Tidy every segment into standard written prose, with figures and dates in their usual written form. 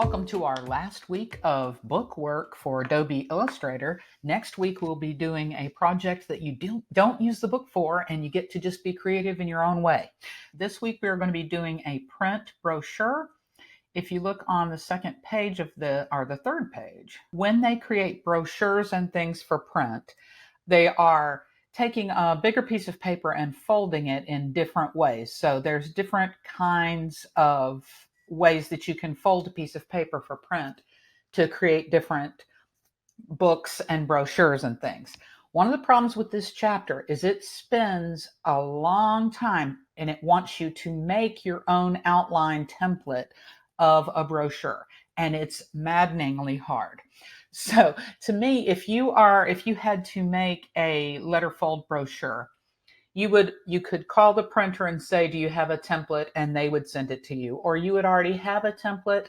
Welcome to our last week of book work for Adobe Illustrator. Next week we'll be doing a project that you don't use the book for, and you get to just be creative in your own way. This week we're going to be doing a print brochure. If you look on the second page of the third page, when they create brochures and things for print, they are taking a bigger piece of paper and folding it in different ways. So there's different kinds of ways that you can fold a piece of paper for print to create different books and brochures and things. One of the problems with this chapter is it spends a long time and it wants you to make your own outline template of a brochure, and it's maddeningly hard. So to me, if you had to make a letterfold brochure, you could call the printer and say, do you have a template? And they would send it to you, or you would already have a template.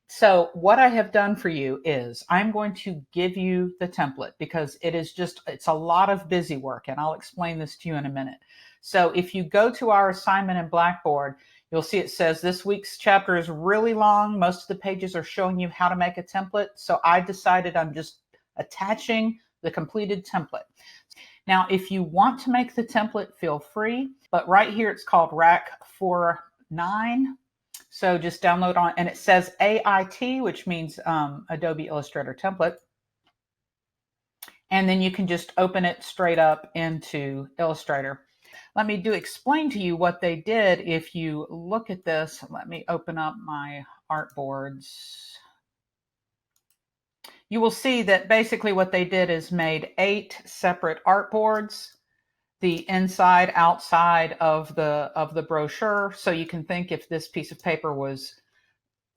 So what I have done for you is I'm going to give you the template because it's a lot of busy work, and I'll explain this to you in a minute. So if you go to our assignment in Blackboard, you'll see it says this week's chapter is really long. Most of the pages are showing you how to make a template. So I decided I'm just attaching the completed template. Now, if you want to make the template, feel free, but right here it's called Rack 49. So just download on, and it says AIT, which means Adobe Illustrator template. And then you can just open it straight up into Illustrator. Let me explain to you what they did. If you look at this, let me open up my Artboards. You will see that basically what they did is made 8 separate artboards, the inside, outside of the brochure. So you can think if this piece of paper was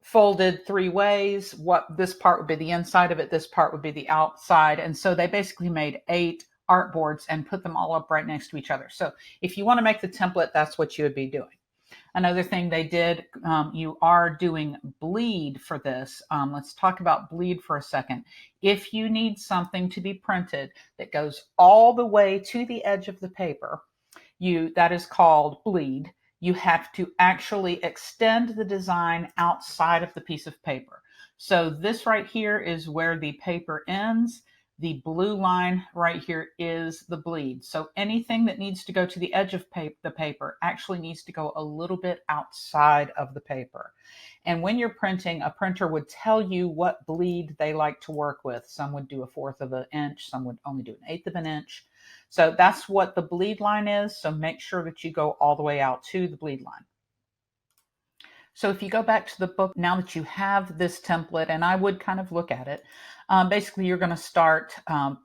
folded 3 ways, what this part would be the inside of it, this part would be the outside. And so they basically made 8 artboards and put them all up right next to each other. So if you want to make the template, that's what you would be doing. Another thing they did, you are doing bleed for this. Let's talk about bleed for a second. If you need something to be printed that goes all the way to the edge of the paper, that is called bleed. You have to actually extend the design outside of the piece of paper. So this right here is where the paper ends. The blue line right here is the bleed. So anything that needs to go to the edge of the paper actually needs to go a little bit outside of the paper. And when you're printing, a printer would tell you what bleed they like to work with. Some would do 1/4 of an inch, some would only do 1/8 of an inch. So that's what the bleed line is. So make sure that you go all the way out to the bleed line. So if you go back to the book, now that you have this template, and I would kind of look at it, basically you're going to start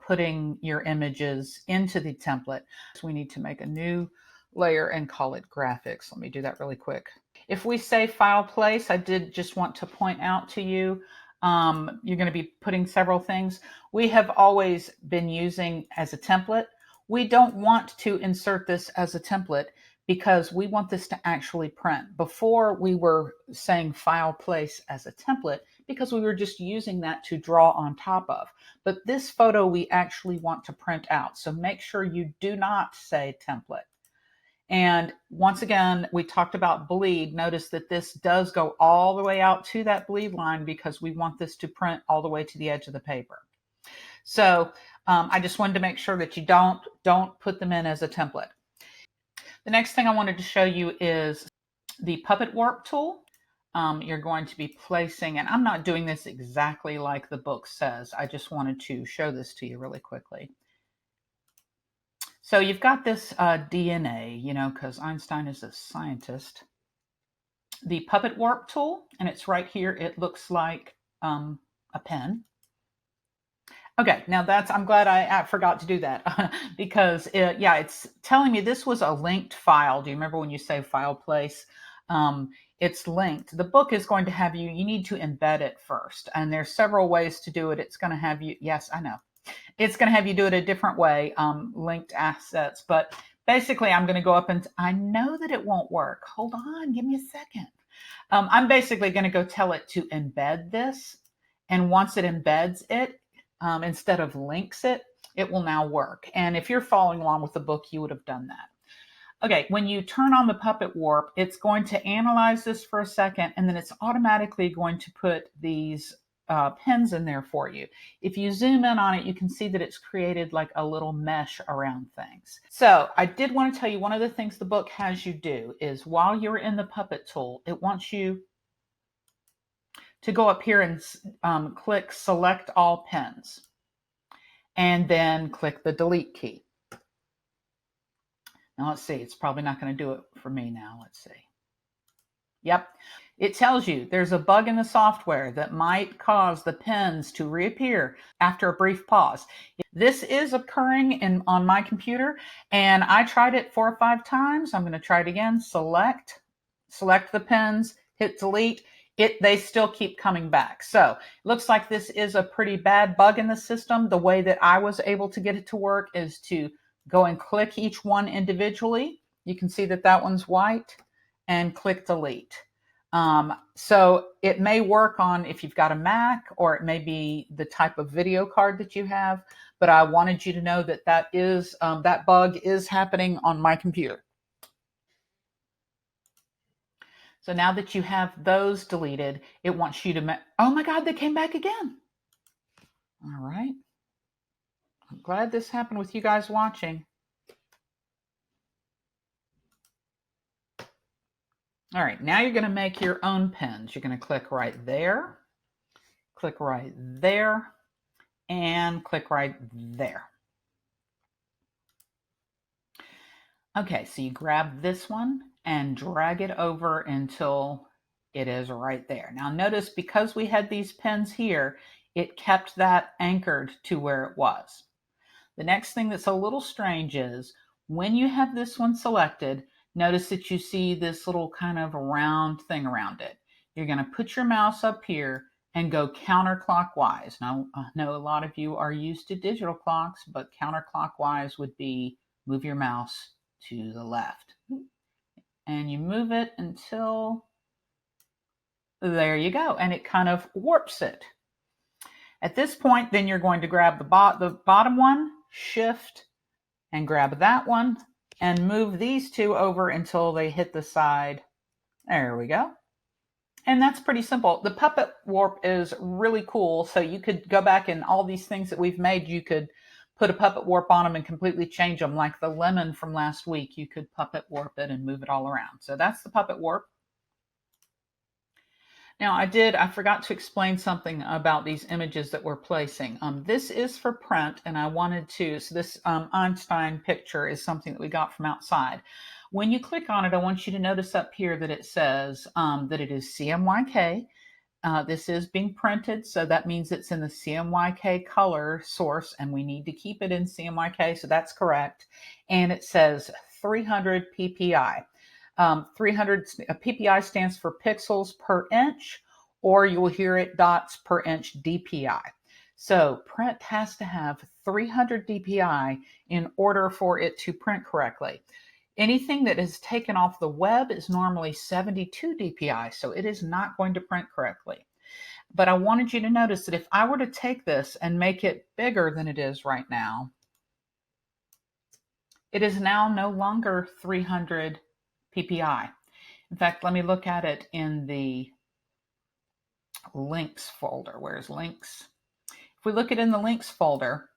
putting your images into the template. So we need to make a new layer and call it graphics. Let me do that really quick. If we say file place, I did just want to point out to you, you're going to be putting several things. We have always been using as a template. We don't want to insert this as a template because we want this to actually print. Before we were saying file place as a template because we were just using that to draw on top of. But this photo we actually want to print out. So make sure you do not say template. And once again, we talked about bleed. Notice that this does go all the way out to that bleed line because we want this to print all the way to the edge of the paper. So I just wanted to make sure that you don't put them in as a template. The next thing I wanted to show you is the puppet warp tool. You're going to be placing, and I'm not doing this exactly like the book says. I just wanted to show this to you really quickly. So you've got this DNA, because Einstein is a scientist. The puppet warp tool, and it's right here. It looks like a pen. Okay, now I'm glad I forgot to do that because it's telling me this was a linked file. Do you remember when you say file place? It's linked. The book is going to have you need to embed it first. And there's several ways to do it. It's going to have you, yes, I know. It's going to have you do it a different way, linked assets. But basically, I'm going to go up and I know that it won't work. Hold on, give me a second. I'm basically going to go tell it to embed this. And once it embeds it, instead of links it will now work. And if you're following along with the book, you would have done that. Okay, when you turn on the Puppet Warp, it's going to analyze this for a second, and then it's automatically going to put these pins in there for you. If you zoom in on it, you can see that it's created like a little mesh around things. So I did want to tell you, one of the things the book has you do is while you're in the Puppet tool, it wants you to go up here and click Select All Pins, and then click the Delete key. Now let's see, it's probably not going to do it for me now. Let's see. Yep. It tells you there's a bug in the software that might cause the pins to reappear after a brief pause. This is occurring on my computer, and I tried it 4 or 5 times. I'm going to try it again. Select the pins, hit delete. They still keep coming back. So it looks like this is a pretty bad bug in the system. The way that I was able to get it to work is to go and click each one individually. You can see that one's white, and click delete. So it may work on if you've got a Mac, or it may be the type of video card that you have, but I wanted you to know that that bug is happening on my computer. So now that you have those deleted, it wants you to, oh my God, they came back again. All right. I'm glad this happened with you guys watching. All right, now you're going to make your own pins. You're going to click right there, and click right there. Okay, so you grab this one and drag it over until it is right there. Now notice, because we had these pins here, it kept that anchored to where it was. The next thing that's a little strange is when you have this one selected, notice that you see this little kind of round thing around it. You're going to put your mouse up here and go counterclockwise. Now, I know a lot of you are used to digital clocks, but counterclockwise would be move your mouse to the left. And you move it until there you go. And it kind of warps it. At this point, then you're going to grab the bottom one, shift, and grab that one, and move these two over until they hit the side. There we go. And that's pretty simple. The Puppet Warp is really cool. So you could go back and all these things that we've made, you could put a Puppet Warp on them and completely change them. Like the lemon from last week, you could Puppet Warp it and move it all around. So that's the Puppet Warp. Now I forgot to explain something about these images that we're placing. This is for print, and I wanted to, so this Einstein picture is something that we got from outside. When you click on it, I want you to notice up here that it says that it is CMYK. This is being printed, so that means it's in the CMYK color source, and we need to keep it in CMYK, so that's correct. And it says 300 PPI. 300 PPI stands for pixels per inch, or you will hear it dots per inch DPI. So print has to have 300 DPI in order for it to print correctly. Anything that is taken off the web is normally 72 DPI, so it is not going to print correctly. But I wanted you to notice that if I were to take this and make it bigger than it is right now, it is now no longer 300 PPI. In fact, let me look at it in the links folder. Where's links? If we look at it in the links folder,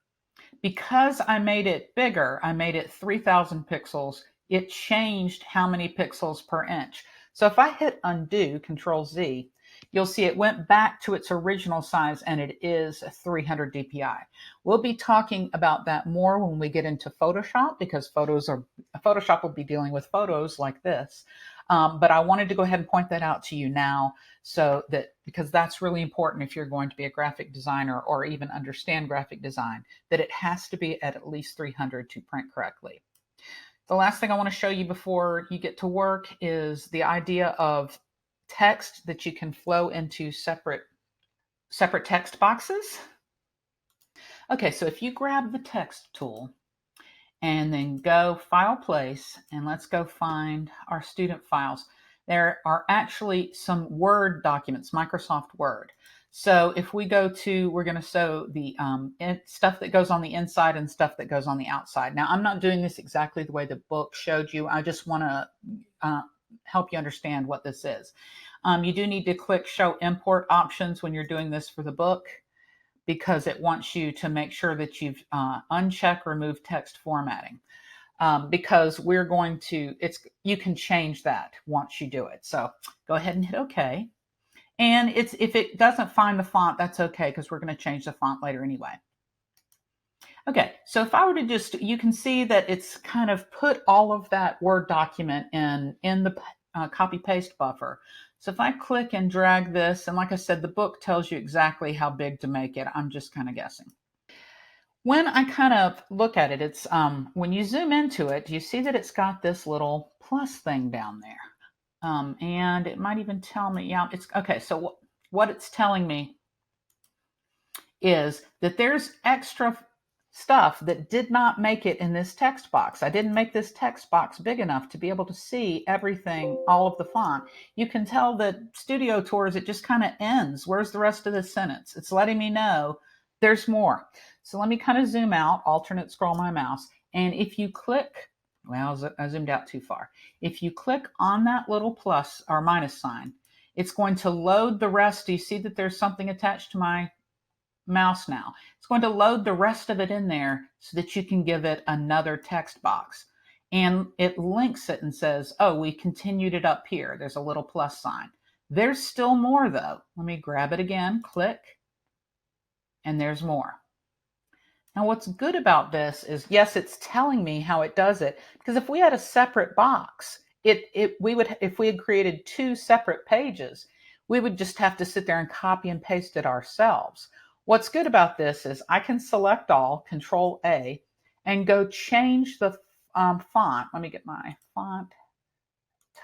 because I made it bigger, I made it 3,000 pixels, it changed how many pixels per inch. So if I hit undo, Control Z, you'll see it went back to its original size, and it is 300 DPI. We'll be talking about that more when we get into Photoshop, because Photoshop will be dealing with photos like this. But I wanted to go ahead and point that out to you now, because that's really important if you're going to be a graphic designer or even understand graphic design, that it has to be at least 300 to print correctly. The last thing I want to show you before you get to work is the idea of text that you can flow into separate text boxes. Okay, so if you grab the text tool and then go File, Place, and let's go find our student files. there are actually some Word documents, Microsoft Word. So if we go to, we're going to show the stuff that goes on the inside and stuff that goes on the outside. Now, I'm not doing this exactly the way the book showed you. I just want to help you understand what this is. You do need to click Show Import Options when you're doing this for the book, because it wants you to make sure that you've uncheck Remove Text Formatting. Because we're going to, you can change that once you do it. So go ahead and hit OK. And if it doesn't find the font, that's okay, because we're going to change the font later anyway. Okay, so if I were to just, you can see that it's kind of put all of that Word document in the copy paste buffer. So if I click and drag this, and like I said, the book tells you exactly how big to make it. I'm just kind of guessing. When I kind of look at it, it's when you zoom into it, you see that it's got this little plus thing down there. And it might even tell me, yeah, it's okay. So what it's telling me is that there's extra stuff that did not make it in this text box. I didn't make this text box big enough to be able to see everything, all of the font. You can tell that Studio Tours, it just kind of ends. Where's the rest of the sentence? It's letting me know there's more. So let me kind of zoom out, alternate scroll my mouse. And if you click, well, I zoomed out too far. If you click on that little plus or minus sign, it's going to load the rest. Do you see that there's something attached to my mouse now? It's going to load the rest of it in there so that you can give it another text box. And it links it and says, oh, we continued it up here. There's a little plus sign. There's still more though. Let me grab it again, click, and there's more. Now what's good about this is, yes, it's telling me how it does it, because if we had a separate box, if we had created two separate pages, we would just have to sit there and copy and paste it ourselves. What's good about this is I can select all, Control A, and go change the font. Let me get my font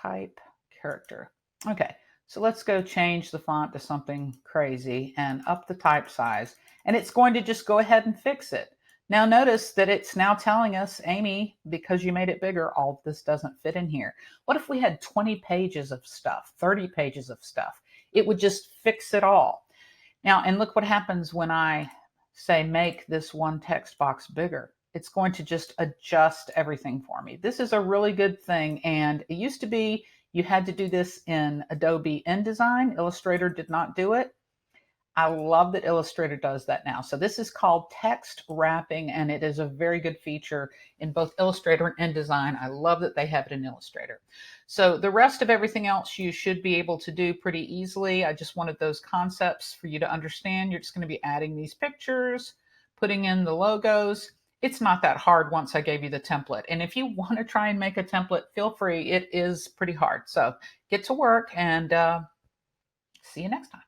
type character. Okay, so let's go change the font to something crazy and up the type size. And it's going to just go ahead and fix it. Now notice that it's now telling us, Amy, because you made it bigger, all of this doesn't fit in here. What if we had 20 pages of stuff, 30 pages of stuff? It would just fix it all. Now, and look what happens when I say make this one text box bigger. It's going to just adjust everything for me. This is a really good thing. And it used to be you had to do this in Adobe InDesign. Illustrator did not do it. I love that Illustrator does that now. So this is called text wrapping, and it is a very good feature in both Illustrator and InDesign. I love that they have it in Illustrator. So the rest of everything else you should be able to do pretty easily. I just wanted those concepts for you to understand. You're just going to be adding these pictures, putting in the logos. It's not that hard once I gave you the template. And if you want to try and make a template, feel free. It is pretty hard. So get to work, and see you next time.